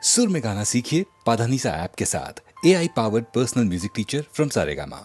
सुर में गाना सीखिए पाधानीसा ऐप के साथ। AI powered personal music teacher from Saregama.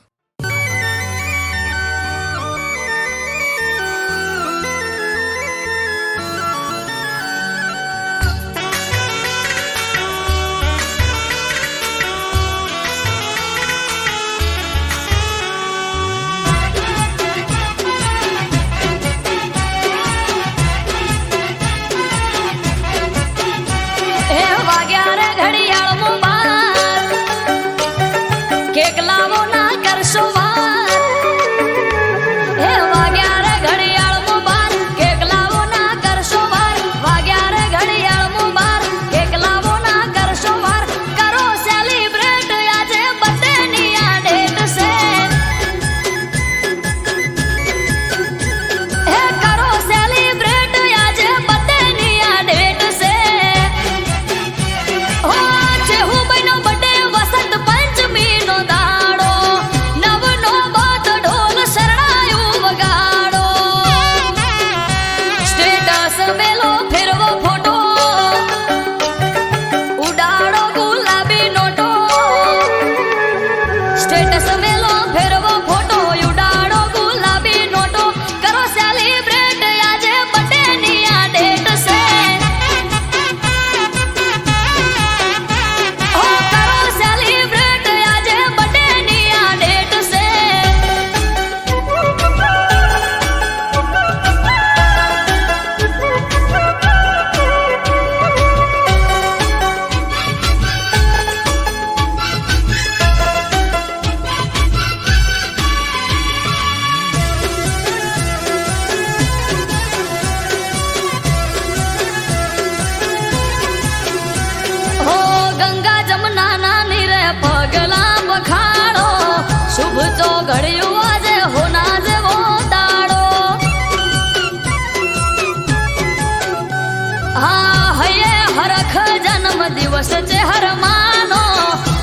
દિવસ છે હર માનો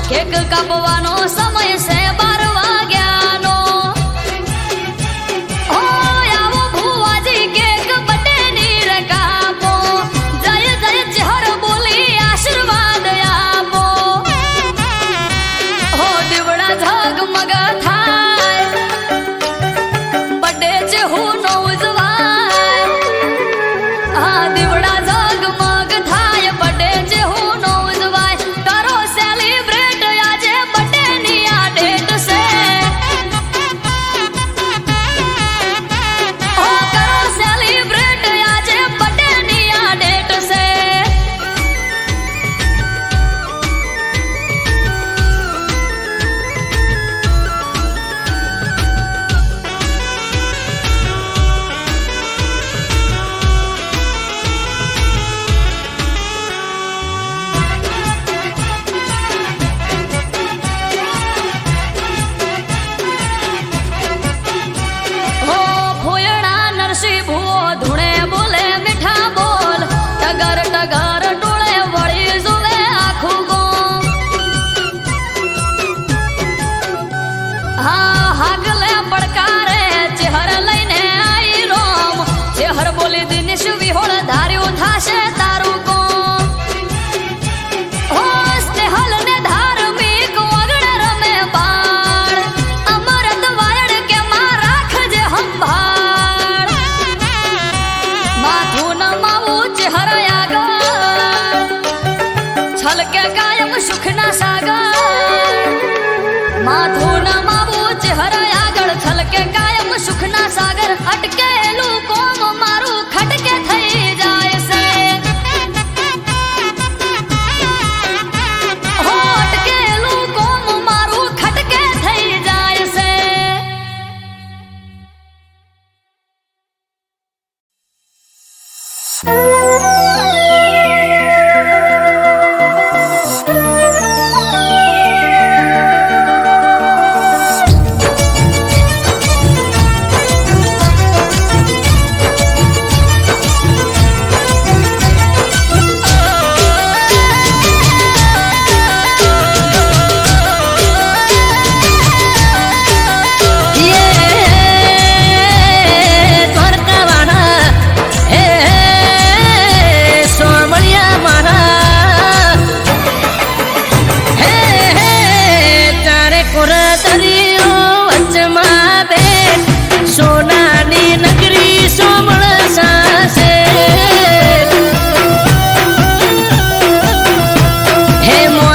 કેક કાપવાનો સમય છે 12 વાગ્યાનો ઓ આવો ભુવાજી કેક બટેની રે કાપો જય જય ચહર બોલી આશીર્વાદ આપો હો દીવડા ઝગમગ થાય બડે છે હું નો ઉજવાય આ દીવડા ઝગમગ થાય બડે છે હું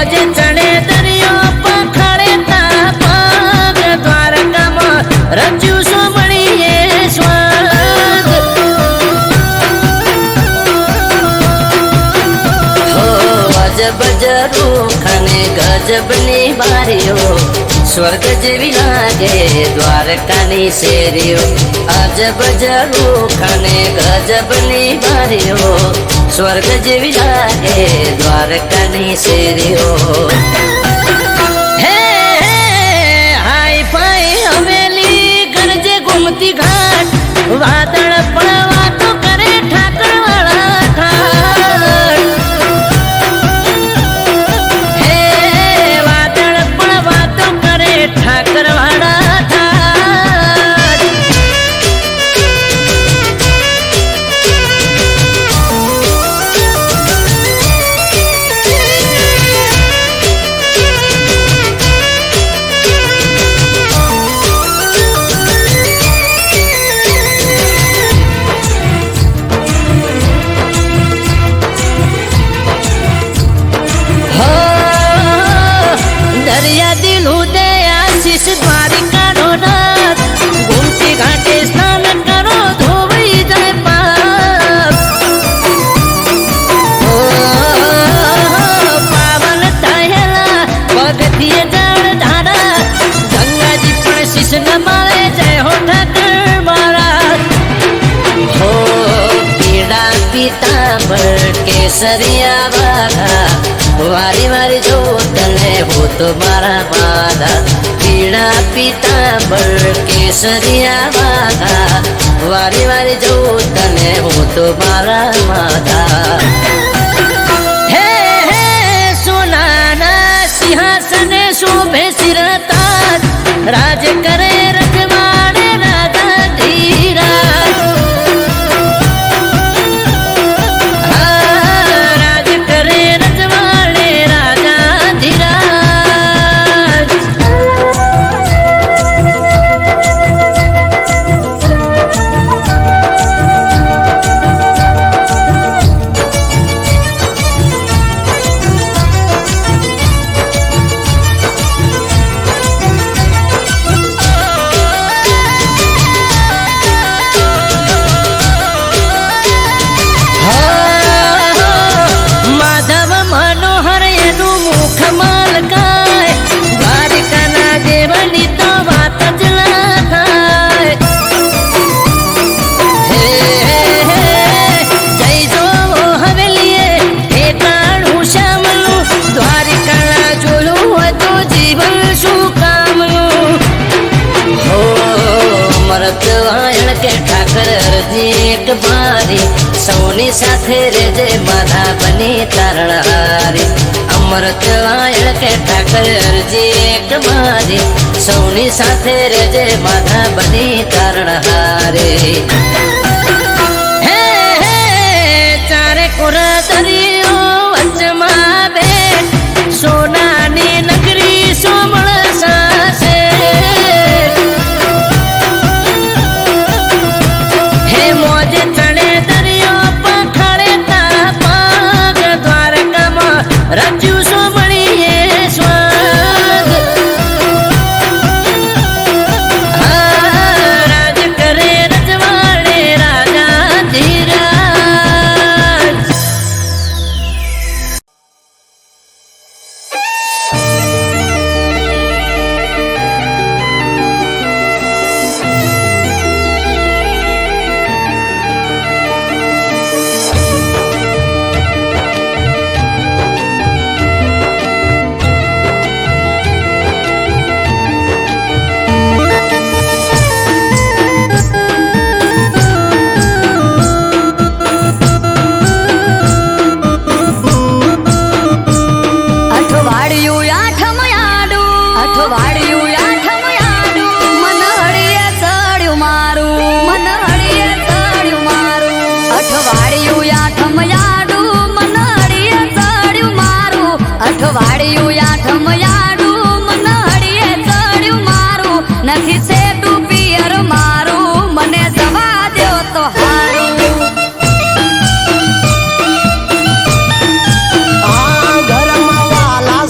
મોજે ચડે દરિયો પખડે તા પગ દ્વારકામાં રચ્યું સો મળીએ સ્વાદ હો અજબ જરૂખને ગજબની બારીઓ સ્વર્ગ જેવી લાગે દ્વારકાની શેરીઓ અજબ જરૂખને ગજબની બારીઓ સ્વર્ગ જેવી લાગે દ્વારકાની શેરીઓ હે હાઈ ફાઈ હવેલી ગરજે ગુમતી ઘાટ વાદળ પણ વાતો કરે ઠાકર વાળા ઘાટ હે વાદળ પણ વાતો કરે ઠાકર વાળા ઘાટ દરિયા દિલ ઉદય આશીષ દ્વારિકાનો નાથ ગુમતી ઘાટે સ્નાન કરો ધોવાઈ જાય પાપ પાવન થયેલા પગથિયે જળ ધારા ગંગાજી પણ શીશ નમાવે જય હો ઠાકર મારા હો પીડા પીતાંબર કેસરિયા વાઘા વારી વારી જો તને હું તો મારા માધા પીળા પીતાંબર કેસરિયા વાઘા વારી વારી જો તને હું તો મારા માધા હે હે સોનાના સિંહાસને શોભે શિરતા રાજ કરે રખવાડે રાધા ધીરા રાજ કરે રજવાડે રાજા ધીરાજ માધવ મનોહર એનું મુખ માલકાય દ્વારિકાના દેવની તો વાત જ ના થાય હે જય જો હવેલીએ ઠેકાણું શ્યામનું દ્વારિકાના જોયું હોય તો જીવન શું કામનું હો મરત વાયણ કે ઠાકર અરજી એક બારી સૌની સાથે રેજે માધા બની તારણહારી અમૃત વાયણ કે ઠાકર અરજી એક મારી સૌની સાથે રેજે માધા બની તારણહારી હે હે ચારે કોરા દરિયો વચમાં બે સોનાની નગરી સોમળ સાસે હે મોજે ચડે દરિયો પખડે તા પગ દ્વારકામાં રચ્યું સો મળીએ સ્વાદ રાજ કરે રજવાડે રાજા ધીરાજ વાળિયું આઠમ યાડું મન હળીએ ચડ્યું મારું નથી સેટું પિયર મારું મને જવા દ્યો તો હારું ઘરમાં વાલા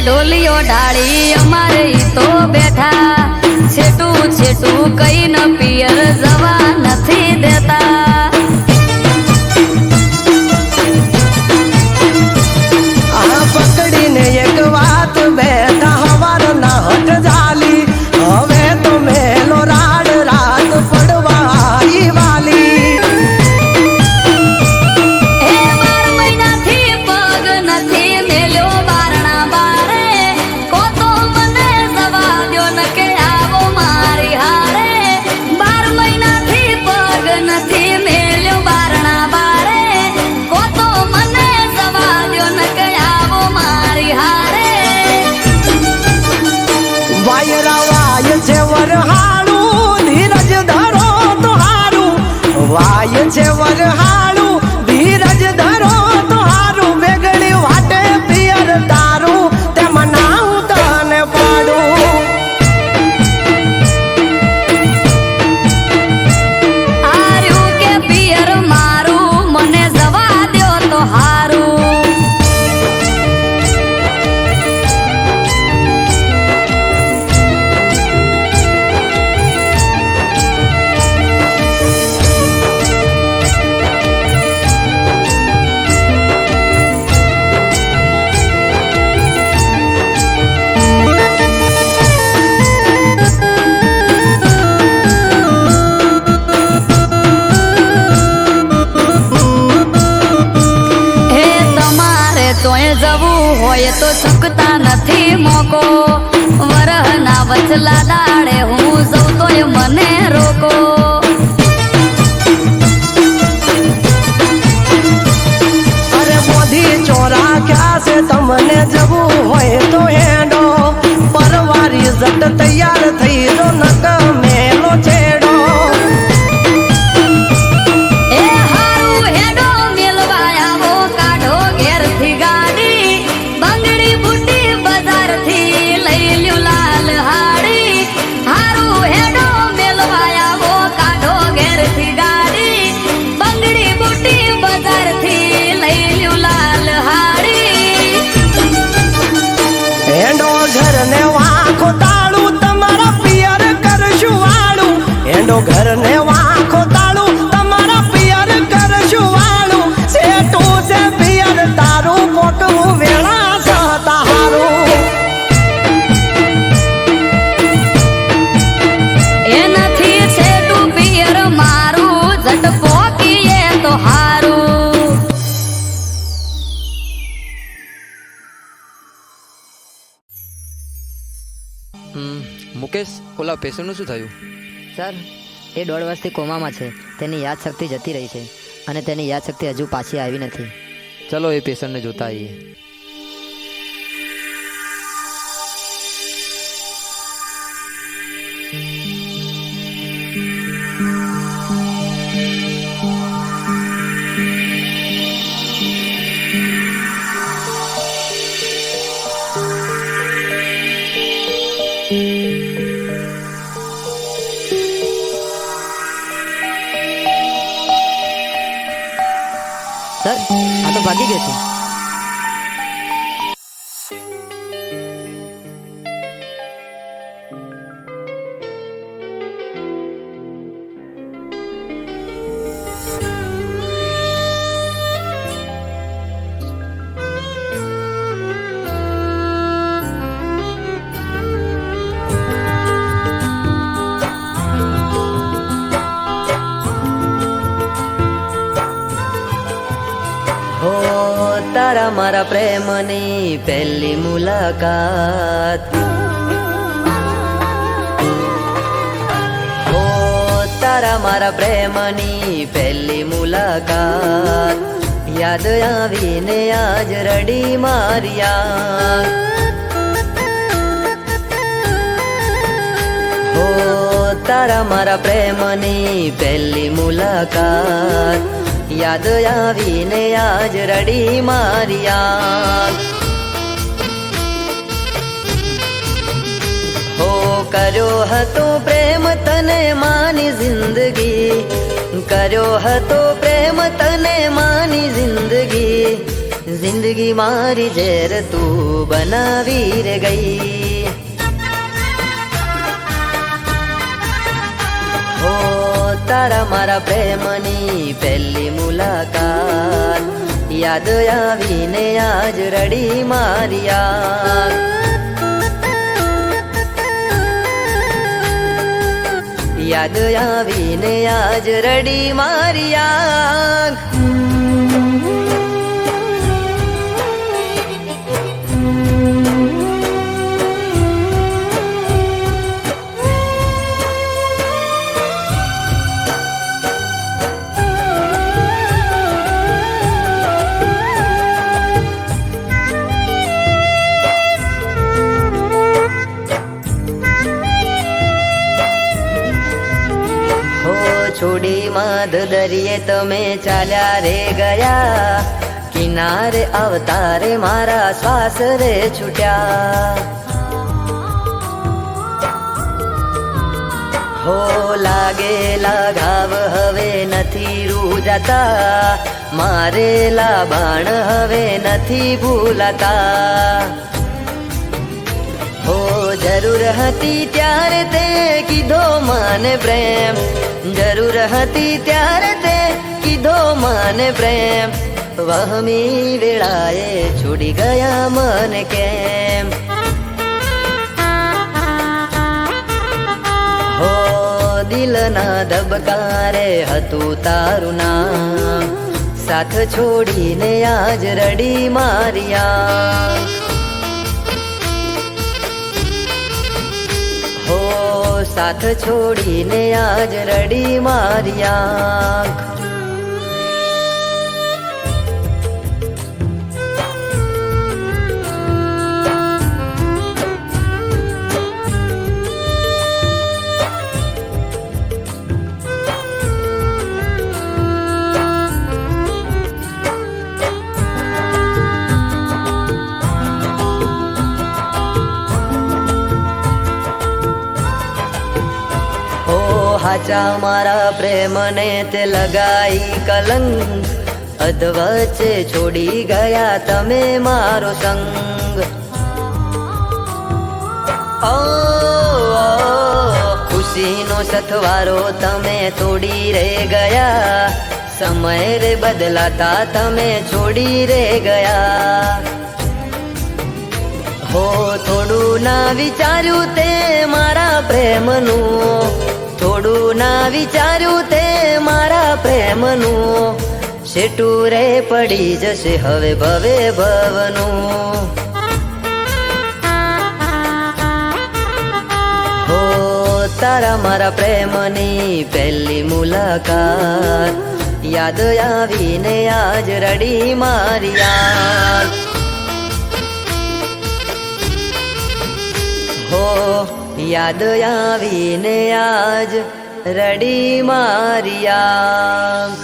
ઢોલીઓ ઢાળી અમારે ઈ તો બેઠા છેટું છેટું કઈ ન પિયર જવા નથી દેતા આ પકડીને એક વાત બેઠા હવાર ના હટ જાલી હવે તો મેલો રાડ રાત પડવા આવી વાલી એ 12 મહિનાથી પગ નથી મેલ્યો બારણા બારે કોતો મને જવા દ્યો ન કે આવો મારી હારે 12 મહિનાથી પગ નથી મેલ્યો બારણા બારે કોતો મને જવા દ્યો ન કે આવો મારી હારે વાયરા વાય છે વરહાડું ધીરજ ધરો તો હારું વાય છે વરહાડું ધીરજ ધરો તો હારું વેગળી વાટે પિયર તારું તે મનાવું તને પાડું આર્યું કે પિયર મારું મને જવા દ્યો તો હારું હે તમારે તોય જવું હોય તો ચૂકતા નથી મોકો વરહના વચલા દાડે હું જઉં તોય મને રોકો અરે મોધી ચોરા ક્યાં છે તમને જવું હોય તો હેડો પરવારી જટ તૈયાર થઈ જો નક મેલો છેડો એ હારું હેડો મેલવા આવો કાઢો ઘેરથી ગાડી બંગડી બુટી બજારથી લઈ લ્યો લાલ હાડી હારું હેડો મેલવા આવો કાઢો ઘેરથી ગાડી બંગડી બુટી બજારથી લઈ લ્યો લાલ હાડી હેડો ઘર ને વાંખો તાળું તમારા પિયર કરશું વાળું હેડો ઘર ને વાંખો તાળું તમારા પિયર કરશું વાળું સેટું છે પિયર તારું પોકવું વેળા સહતા હારું એ નથી છેટું પિયર મારું જટ પોકીએ તો હારું મુકેશ ઓલા પેશન્ટનું શું થયું? સર એ 1.5 વર્ષથી કોમામાં છે. તેની યાદશક્તિ જતી રહી છે અને તેની યાદશક્તિ હજુ પાછી આવી નથી. ચલો એ પેશન્ટને જોતા આવીએ. સર આ તો ભાગી ગયો છે. તારા મારા પ્રેમની પહેલી મુલાકાત ઓ તારા મારા પ્રેમની પહેલી મુલાકાત યાદ આવીને આજ રડી મારિયા ઓ તારા મારા પ્રેમની પહેલી મુલાકાત યાદ આવીને આજ રડી મારિયા હો કર્યો હતો પ્રેમ તને માની જિંદગી કર્યો હતો પ્રેમ તને માની જિંદગી જિંદગી મારી ઝેર તું બનાવી રે ગઈ. હો તારા મારા પ્રેમની પહેલી મુલાકાત યાદ આવીને આજ રડી મારી આંખ. યાદ આવીને આજ રડી મારી આંખ. છોડી માધ દરિયે તમે ચાલ્યા રે ગયા, કિનારે અવતારે મારા શ્વાસ રે છૂટ્યા. હો લાગેલા ઘાવ હવે નથી રૂજાતા, મારેલા બાણ હવે નથી ભૂલાતા. હો જરૂર હતી ત્યારે તે કીધો મને પ્રેમ, જરૂર હતી ત્યારે તે કીધો મને પ્રેમ, વહમી વેળાએ છોડી ગયા મને કેમ. હો દિલના ધબકારે હતું તારું નામ, સાથ છોડીને આજ રડી મારી આંખ. હો સાથ છોડીને આજ રડી મારી આંખ. હાચા મારા પ્રેમને તે લગાઈ કલંક, અધવચ્ચે છોડી ગયા તમે મારો સંગ. ઓ ખુશીનો સથવારો તમે તોડી રે ગયા, સમય રે બદલાતા તમે છોડી રે ગયા. હો થોડું ના વિચાર્યું તે મારા પ્રેમનું, થોડું ના વિચાર્યું તે મારા પ્રેમનું, શેટું રે પડી જશે હવે ભવે ભવનું. હો તારા મારા પ્રેમની પહેલી મુલાકાત યાદ આવીને આજ રડી મારી આંખ. હો યાદ આવીને આજ રડી મારી આંખ.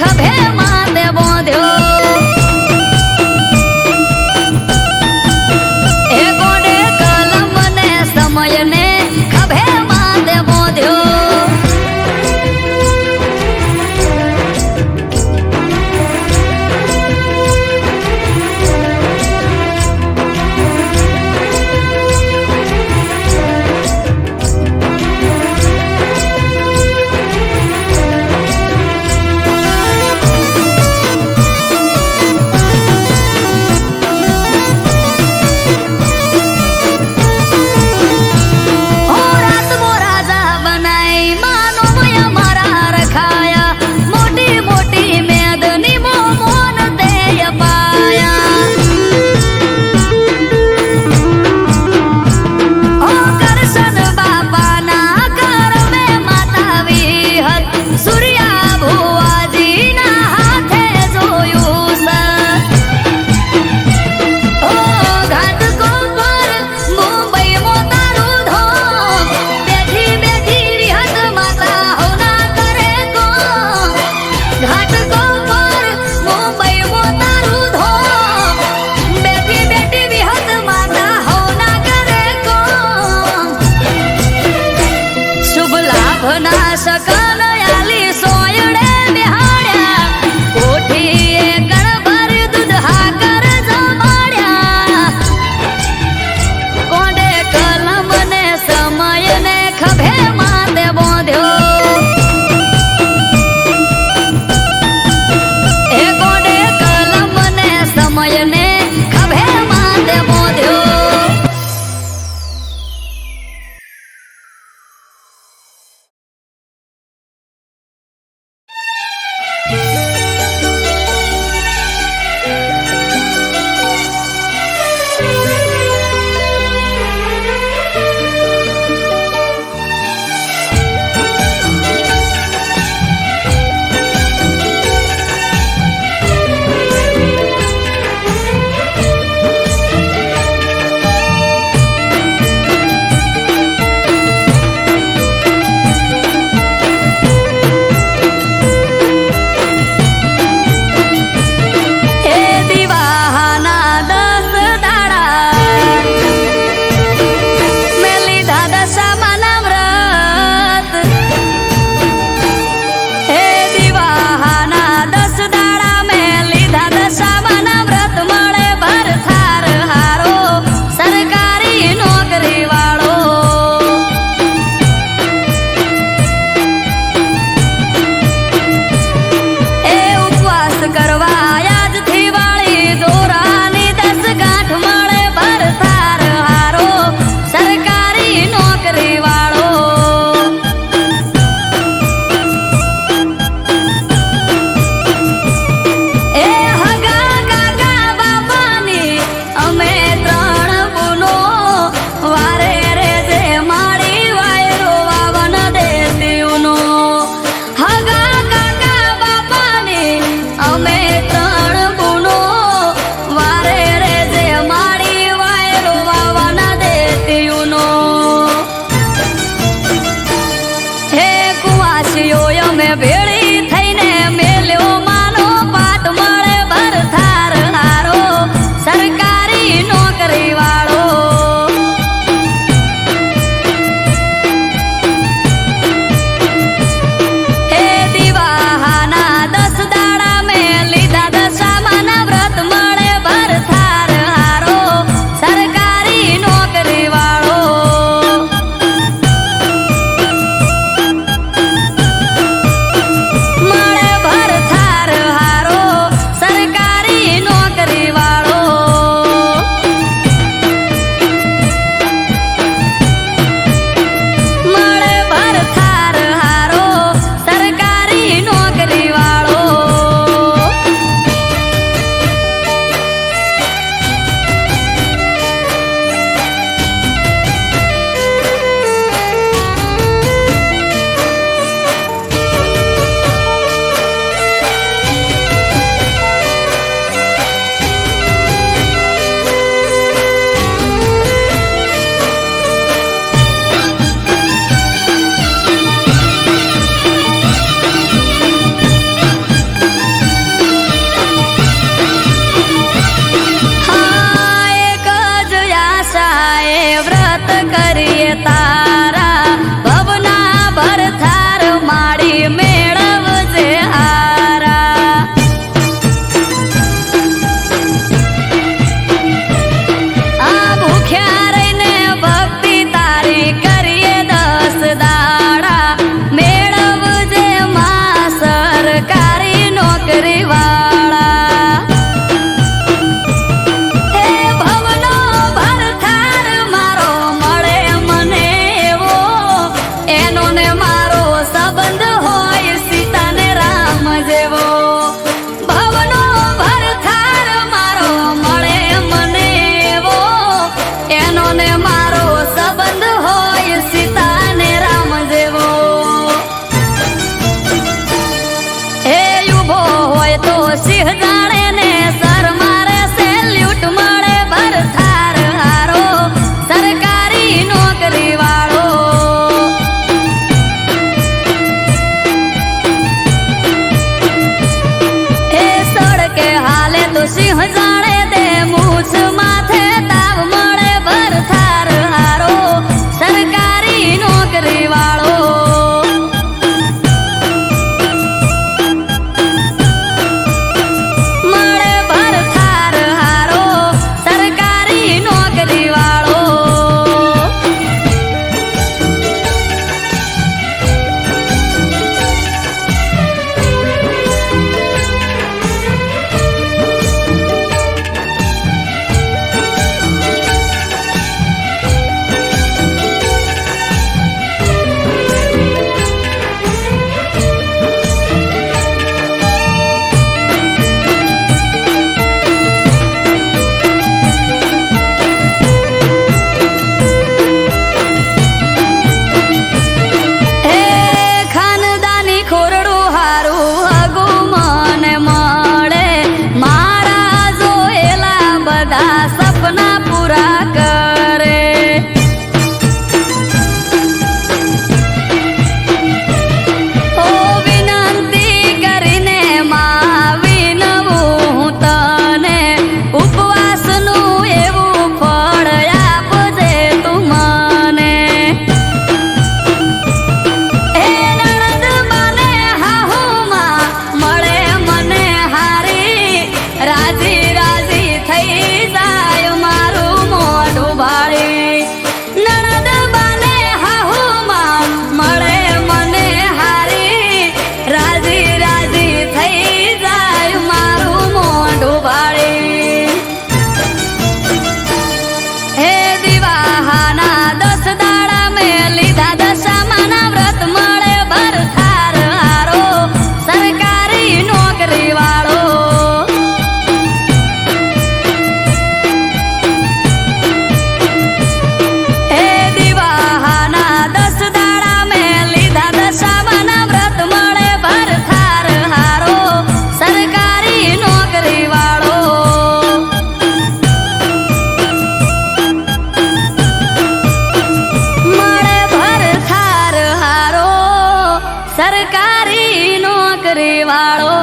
ખભે માથે બોંધ્યો એ ગોડે કલમ ને સમય ને ખભે માથે બોંધ્યો સિંહ જાણે ને સર મારે સેલ્યુટ મળે ભરથાર હારો સરકારી નોકરી વાળો. એ સડકે હાલે તો સિંહ જાણે દે મૂછ માથે તાવ મળે ભરથાર હારો સરકારી નોકરી વાળો. મળે ભરથાર હારો સરકારી નોકરી વાળો. એ ખાનદાની ખોરડું હારું હગું મને મળે મારા જોયેલા બધા સપના પૂરા કરે. ઓ વિનંતી કરીને માં વિનવું હું તને ઉપવાસનું એવું ફળ આપજે તું મને. એ નણંદ બને હાહુમાં મળે મને હારી રાજી રાજી થઈ જાય મારું મોઢું ભાળી. નણંદ બને હાહુમાં મળે મને હારી રાજી રાજી થઈ જાય મારું મોઢું ભાળી. હે દિવાહાના 10 દાડા મેં લીધા દશામાના વ્રત મળે ભરથાર હારો સરકારી નોકરી વાળો. હે દિવાહાના 10 દાડા મેં લીધા દશામાના વ્રત મળે ભરથાર હારો સરકારી નોકરી વાળો. મળે ભરથાર હારો સરકારી નોકરી વાળો.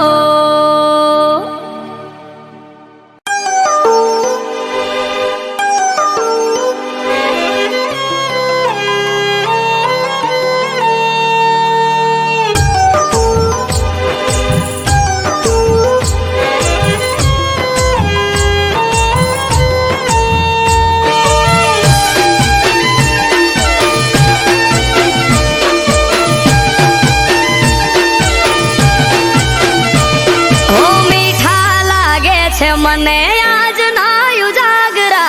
ઓ મીઠા લાગે છે મને આજના ઉજાગરા.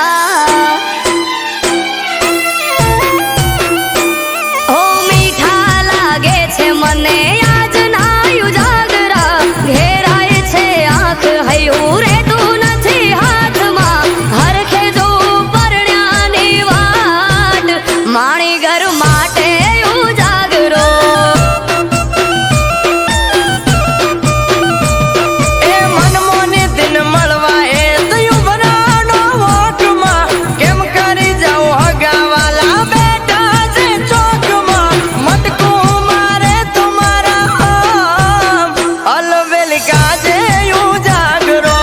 ઓ મીઠા લાગે છે મને આજના ઉજાગરા. ઘેરાય છે આંખ હૈયું રેતું નથી હાથમાં હરખે જો પરણ્યાની વાટ માણી ઘર માટે ઉજાગરો. એ મનમોને દિન મળવા એ દયું બનાનો વોટમાં કેમ કરી જાઉં હગાવાલા બેટા છે ચોકમાં મટકું મારે તમારા આમ અલવેલ કાજે ઉજાગરો.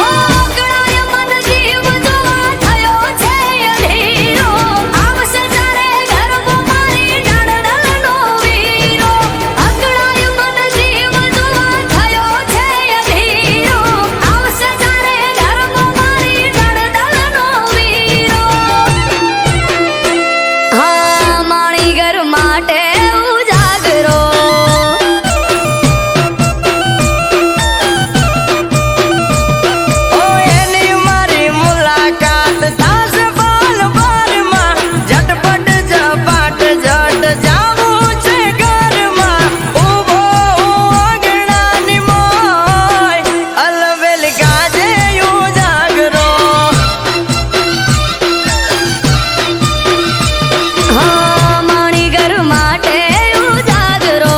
ઓગણાય મન જીવ જોવા થયો છે અધીરો. આવશે જ્યારે ગરબો મારી ડાળડલનો વીરો. ઓગણાય મન જીવ જોવા થયો છે અધીરો. આવશે જ્યારે ગરબો મારી ડાળડલનો વીરો. હા માણી ઘર માટે ઉજાગરો. ઓ એની મારી મુલાકાત થાશે બાલ બારમાં ઝટપટ ઝપાટ ઝટ જાવું છે ઘરમાં. ઊભો આંગણાની મોય અલવેલ કાજે ઉજાગરો. હા માણી ઘર માટે ઉજાગરો.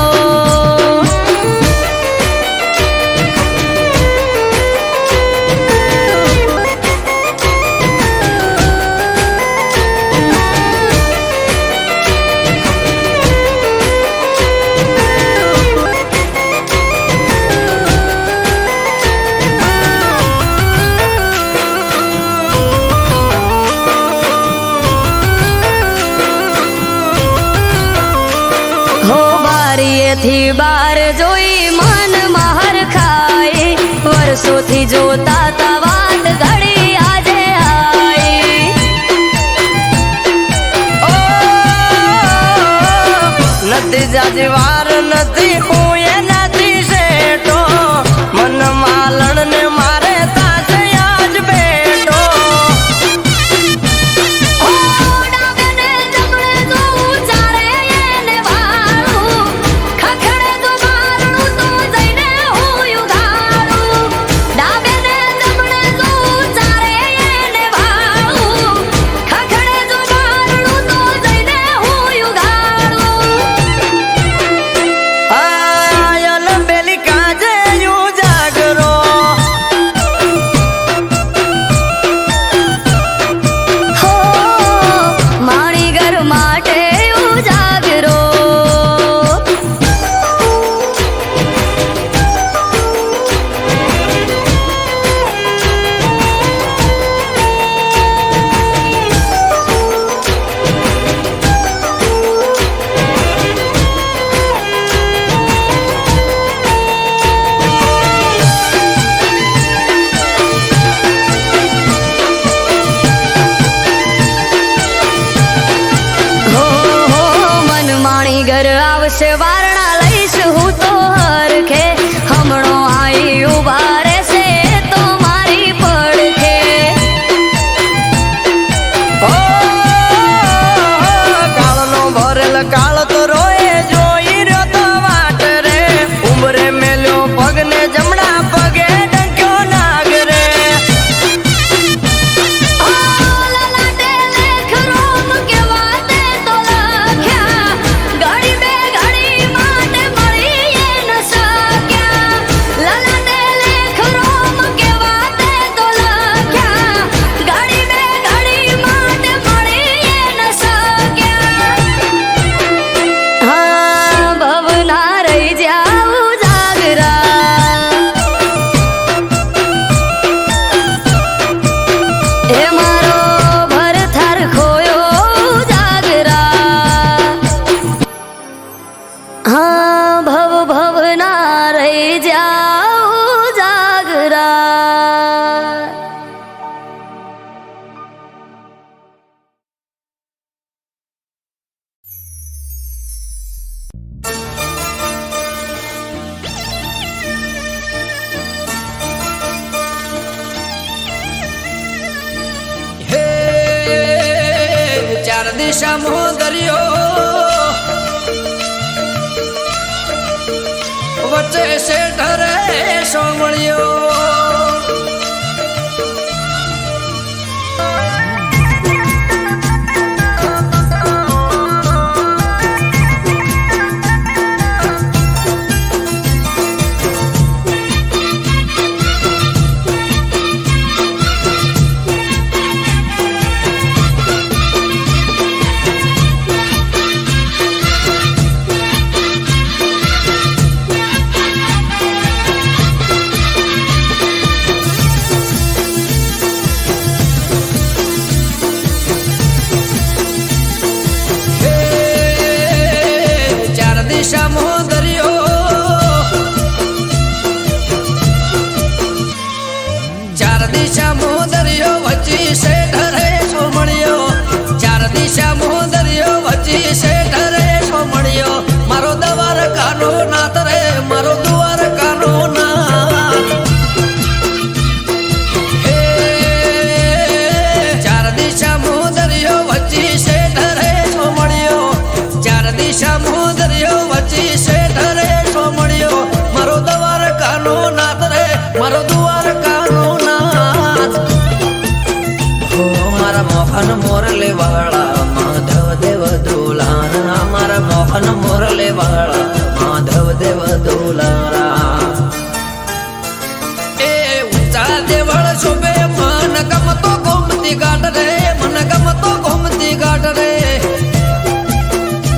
ઘરેથી બહાર જોઈ મન મહર ખાઈ વર્ષોથી જોતા તા વાત ઘડી આજે આઈ નથી જાજવાર નથી હું એ નથી શેઠો મન માલણ ને મારે તાસે આજ બેઠો ઓ ડાબે ને જમણે જોઉં ચારે એને વાળું ખખડે તો મારણું તો જઈને હું યુગાડું ડાબે ને જમણે જોઉં ચારે એને વાળું ખખડે તો મારણું તો જઈને હું યુગાડું આયલ બેલી કાજે યુ જાગરો હો માણી ઘર માટે ઉજાગરો હો હો મન માણી ઘર આવશે વારણા લઈશ હું તો હરખે હમણો આઈ ઉભા રહેશે તો મારી પડખે કાળનો ભરેલ કાળ તો રોએ જોઈ રહ્યો તો વાટ રે ઉમરે મેલ્યો પગને જમણા પગે ડંક્યો નાગ રે ઓ લલાટે લેખ રોમ કેવા તે તો લખ્યા ઘડી બે ઘડી માટે મળી એ ન શક્યા લલાટે લેખ રોમ કેવા તે તો લખ્યા ઘડી બે ઘડી માટે મળી એ ન શક્યા હા ભવના રહી જાઉં જાગરા એ મારો ભરથાર ખોયો જાગરા હા ભવ ભવના રહી જાઉં જાગરા હે ચાર દિશામાં દરિયો વચ્ચે શેઠ રે સોમળિયો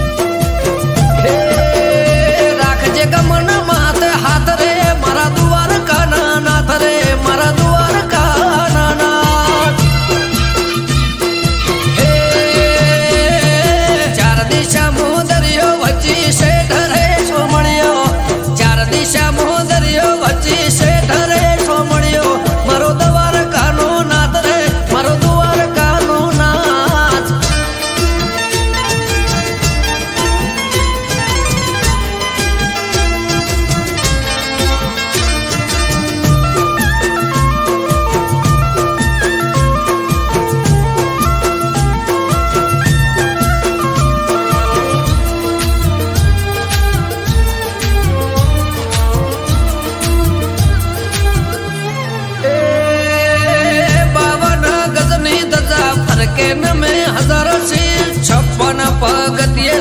શેઠ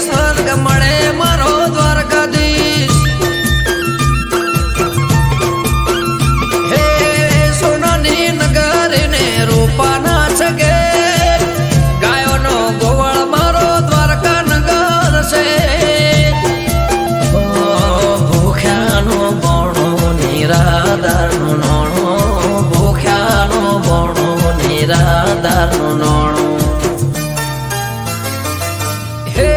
સ્વર્ગ મળે મારો દ્વારકાધીશ. હે સોનાની નગરીને રૂપાના છગે ગાયોનો ગોવાળ મારો દ્વારકા નગર છે. ભૂખ્યાનો બોણો નિરાધારનો નોણો, ભૂખ્યાનો બોણો નિરાધારનો નોણો. હે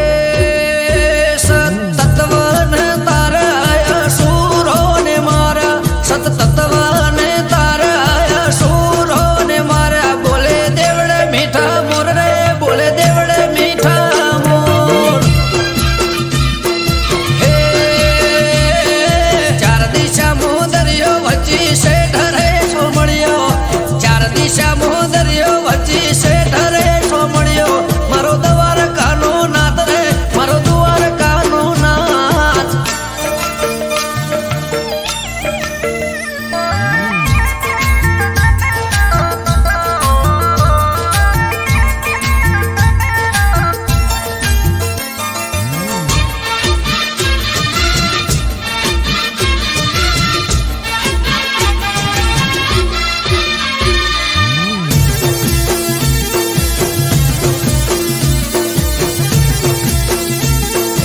સતત્વને તારા સુરોને મારા, સતત્વને તારા સુરોને મારા. બોલે દેવડે મીઠા મોર રે, બોલે દેવડે મીઠા મોર. હે ચાર દિશા દરિયો વચ્ચી છે ઢરે સોમળિયો, ચાર દિશા દરિયો વચ્ચી છે ઢરે સોમળિયો. મારો દ્વારકાનો નાથ રે, મારો દ્વારકાનો નાથ.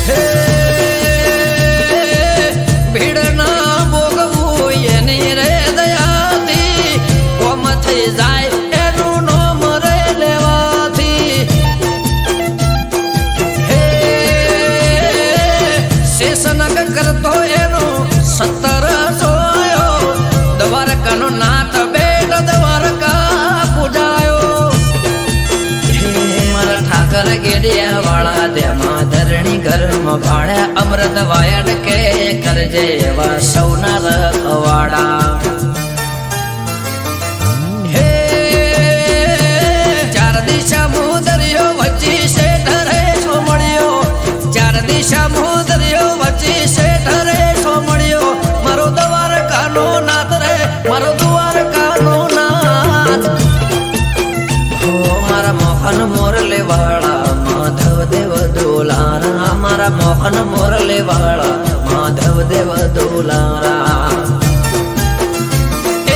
હે ભીડ ના ભોગવું એની રે દયાથી, કોમ થઈ જાય એનું નોમ રે લેવાથી. હે શેષનગ કરતો એનો 17 સોયો, દ્વારકાનો નાથ બેટ દ્વારકા પૂજાયો. મારા ઠાકર ગેડિયા વાળા તેમાં ધરણી ઘરમાં ભાડ્યા, અમૃત વાયડ કે કરજે એવા સૌના રખવાડા. હે ચાર દિશા દરિયો વચ્ચી છે ઢરે સોમળિયો, ચાર દિશા દરિયો વચ્ચી છે ઢરે સોમળિયો. મારો દ્વારકાનો નાથ રે, મારો દ્વારકાનો નાથ. હો મારા મોહન મોરલે વાળા માધવ દેવ દોલારા, મારા મોહન મોરલે વાળા માધવ દેવ દોલારા.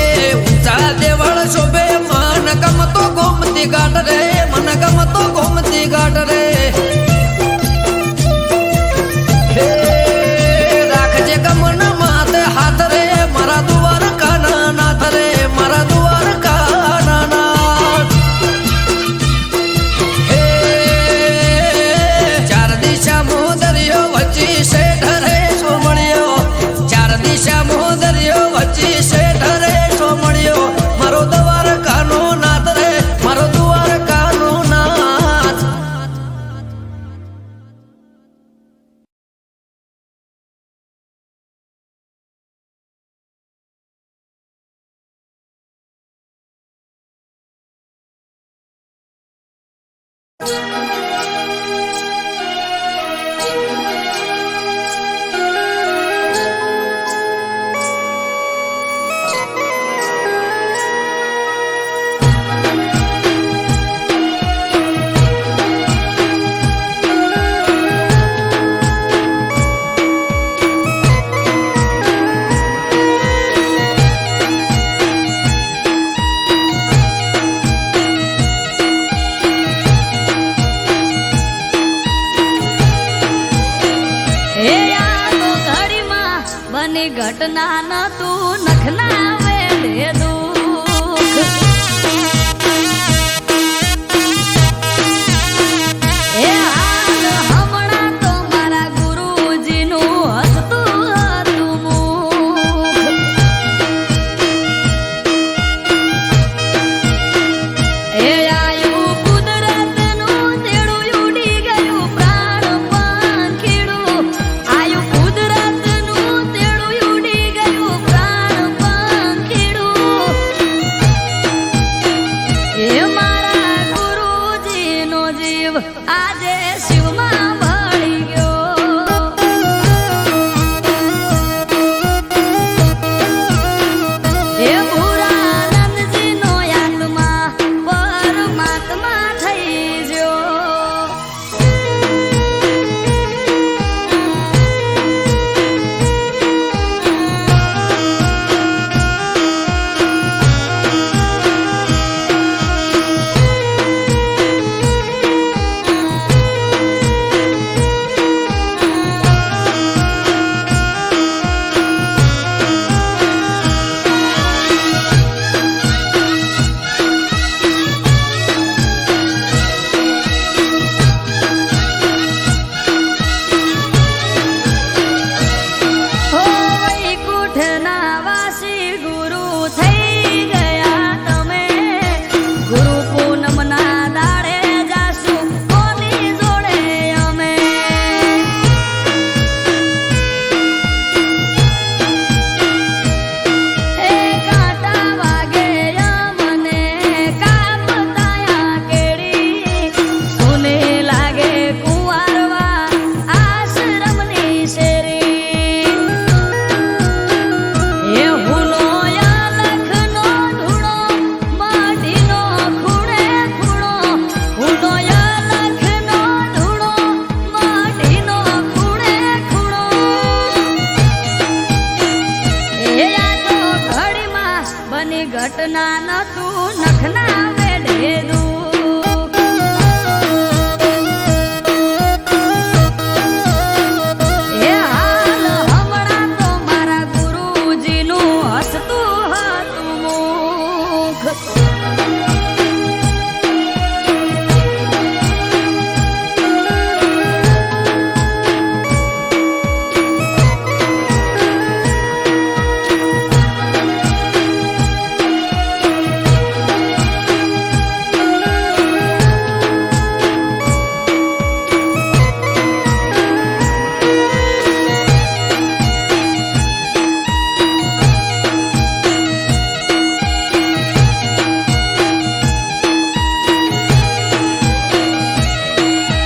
એ ઊંચા દેવળ શોભે મન ગમતો ગોમતી ઘાટ રે, મન ગમતો ગોમતી ઘાટ રે. હે રાખજે ગમન માથે હાથ રે, મારા દ્વારકાના નાથ રે, મારા દ્વારકાના નાથ. હે ચાર દિશા દરિયો વચ્ચી છે ઢરે સોમળિયો, ચાર દિશા દરિયો વચ્ચી છે ઢરે સોમળિયો. મારો દ્વારકાનો નાથ રે, મારો દ્વારકાનો નાથ. હે આ તો ઘડીમાં બની ઘટના ન તું નખના વેલે દુઃખ. હે હાલ હમણાં તો મારા ગુરુજીનું હસતું હતું મુખ. હે આયું કુદરતનું તેડું ઉડી ગયું પ્રાણ પાંખીડું, આયું કુદરતનું તેડું ઉડી ગયું પ્રાણ પાંખીડું. ઘટના નતું નખના વેઢે દુઃખ. એ હાલ હમણાં તો મારા ગુરુજીનું હસતું હતું મુખ.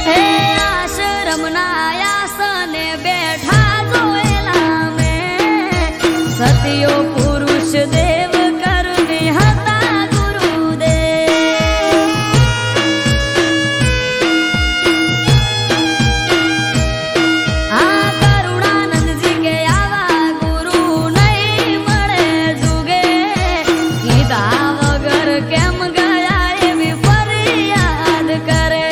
હે આશ્રમના આસને બેઠા જોયેલા મેં. સતીયો પુરુષ દેવ કરને હતા ગુરુદેવ. આ કરુણાનંદજી કે આવા ગુરુ નહીં મળે જુગે. કીધા વગર કેમ ગયા એવી ફરિયાદ કરે.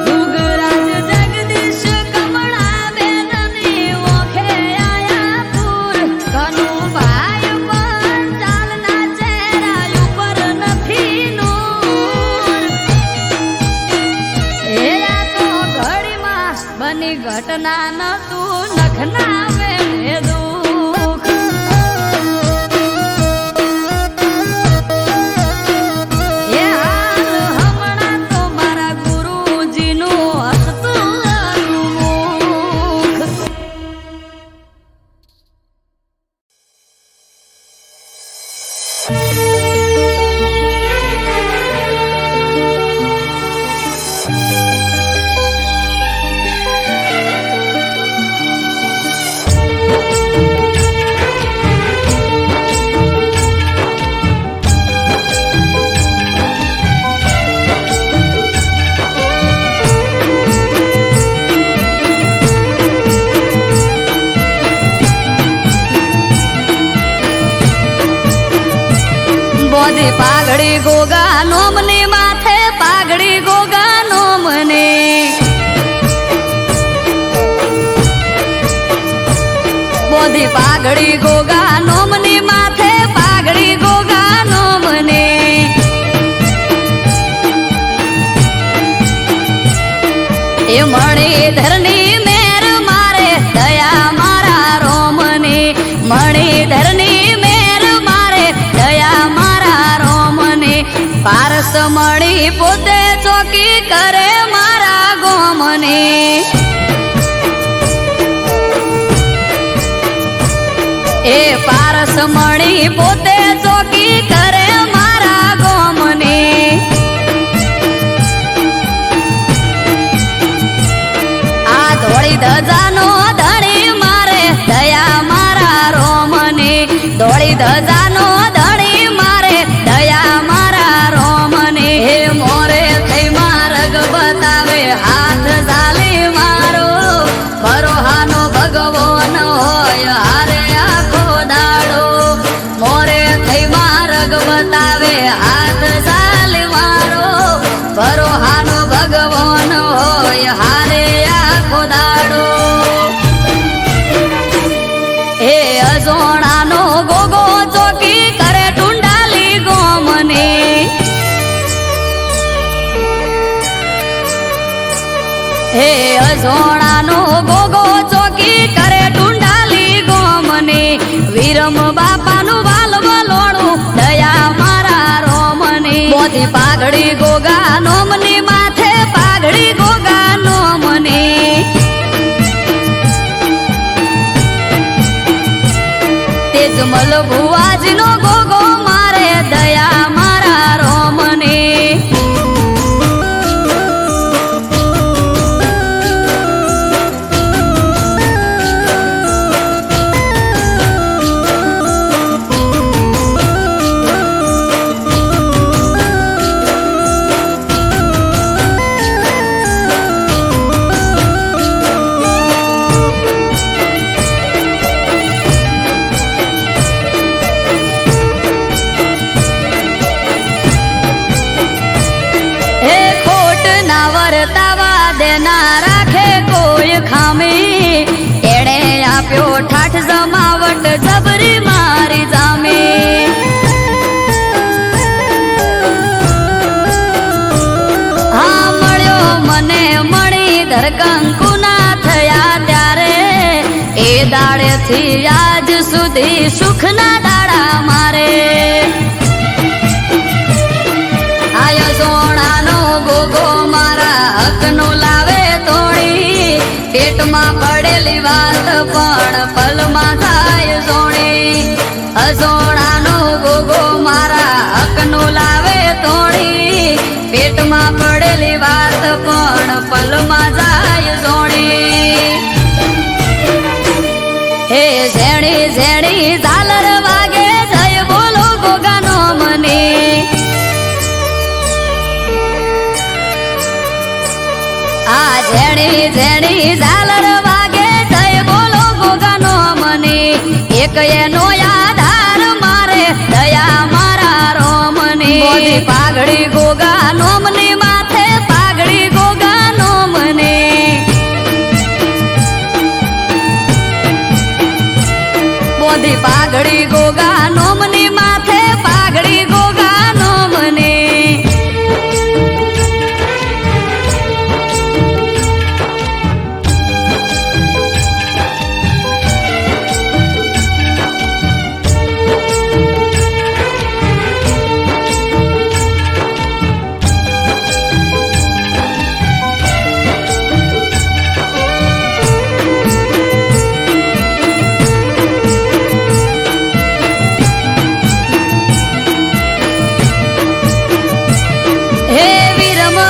જુગરાજ જગદીશ કમળા બેનની ઓખે આયા પૂર. કનુભાઈ પણ ચાલના ચહેરા ઉપર નથી નૂર. એ આ તો ઘડીમાં બની ઘટના નતું નખના વેઢે દુઃખ. એ હાલ હમણાં તો મારા ગુરુજીનું હસતું હતું મુખ. બોધી પાઘડી ગોગા નોમની માથે પાઘડી ગોગા નોમને. બોધી પાઘડી ગોગા નોમની માથે પાઘડી ગોગા નોમને. એ મણિધરની મેર મારે દયા મારા રોમને. મણિધરની મેર મારે દયા મારા રોમને. પારસ મણી પોતે ચોકી કરે મારા ગોમને. એ પારસ મણી પોતે ચોકી કરે મારા ગોમને. આ ધોળી ધજાનો ધણી મારે દયા મારા રોમને. ધોળી ધજાનો ધણી મારે દયા મારા રોમને. હે મોરે થઈ માર્ગ બતાવે હાથ ઝાલી મારો. ભરોહાનો ભગવો ન હોય હારે આખો દાડો. મોરે થઈ માર્ગ બતાવે હાથ ઝાલી મારો. ભરોહાનો ભગવો ન હોય હારે આખો દાડો. હે અજોણાનો ગોગો ચોકી કરે ટુંડાલી ગોમને. હે અજોણાનો ગોગો ચોકી કરે ટુંડાલી ગોમને. વિરમ બાપાનું વાલ વલોણું દયા મારા રોમને. બોધી પાઘડી ગોગા નોમની માથે પાઘડી ગોગા નોમને. તેજમલ ભુવાજીનો ગોગો મારે દયા મારા રોમને. વર્તાવા દેના રાખે કોઈ ખામી એણે આપ્યો ઠાઠ જમાવટ જબરી મારી જામી હા મળ્યો મને મણિધર કંકુના થયા ત્યારે એ દાડેથી આજ સુધી સુખના દાડા મારે આયો સોનાનો ગોગો મારા હકનો લાવે તોડી પેટમાં પડેલી વાત પણ પલમાં થાય સોણી સોનાનો ગોગો મારા હકનો લાવે તોડી પેટમાં પડેલી વાત પણ પલમાં જાય સોણી હે ઝેણી ઝેણી ઝાલર વાગે જય બોલો ગોગાનો મને આ ઝેણી ઝેણી ઝાલર વાગે જય બોલો ગોગાનો મને એક એનો આધાર મારે દયા મારા રોમની બોધી પાઘડી ગોગા નોમની માથે પાઘડી ગોગા નોમને બોધી પાઘડી ગોગા નોમની માથે પાઘડી ગોગા નોમને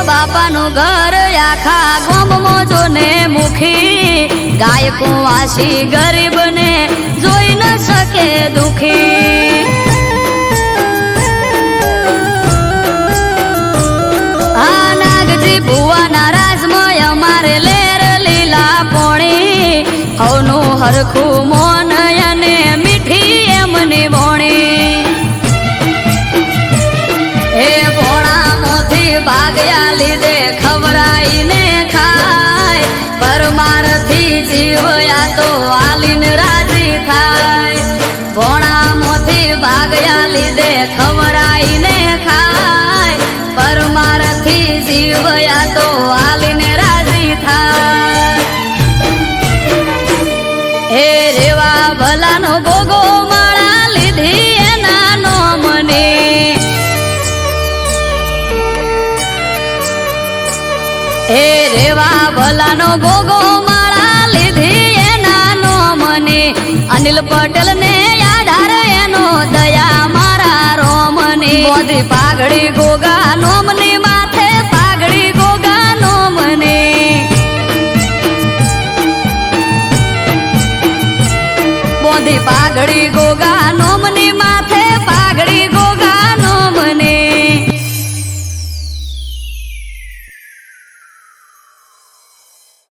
બાપાનું ઘર આખા ગોમમાં જોને મુખી ગાયકો વાસી ગરીબને જોઈ ન શકે દુખી આ નાગજી ભુવાના રાજમય અમારે લેર લીલા પોણી હવનું હરખું મોન અને મીઠી એમની બોણી હે ભોણા મોથી ભાગ્યા લીધે ખવરાઈને ખાય પરમારથી જીવયા તો આલીને રાજી થાય ભોણા મોથી ભાગ્યા લીધે ખવરાઈને ખાય પરમારથી જીવયા તો આલીને રાજી થાય હે રેવા ભલાનો ભોગો માળા લીધી એના નો મને હે રેવા ભલાનો ભોગો માળા લીધી એના નો મને અનિલ પટેલ ને આધાર એનો દયા મારા રોમની બોધી પાઘડી ગોગા નોમની માથે પાઘડી ગોગા નોમને બોધી પાઘડી ગોગા નોમની